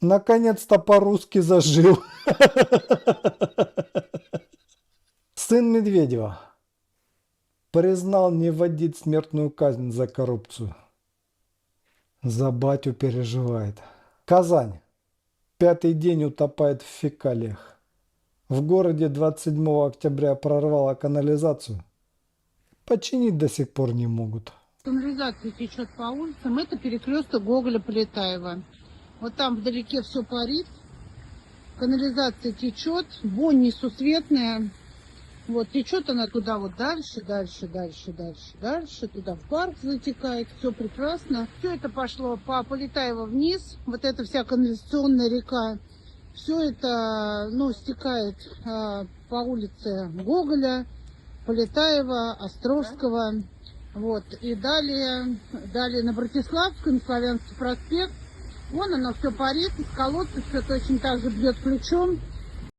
Наконец-то по-русски зажил. Сын Медведева признал не вводить смертную казнь за коррупцию. За батю переживает. Казань. Пятый день утопает в фекалиях. В городе 27 октября прорвало канализацию. Починить до сих пор не могут. Канализация течет по улицам. Это перекресток Гоголя-Полетаева. Вот там вдалеке все парит. Канализация течет. Вонь несусветная. Вот течет она туда вот дальше, туда в парк затекает, все прекрасно. Все это пошло по Полетаево вниз, вот эта вся канализационная река, все это, стекает по улице Гоголя, Полетаева, Островского, вот, и далее на Братиславскую, на Славянский проспект, вон оно все парит, из колодца все точно так же бьет ключом.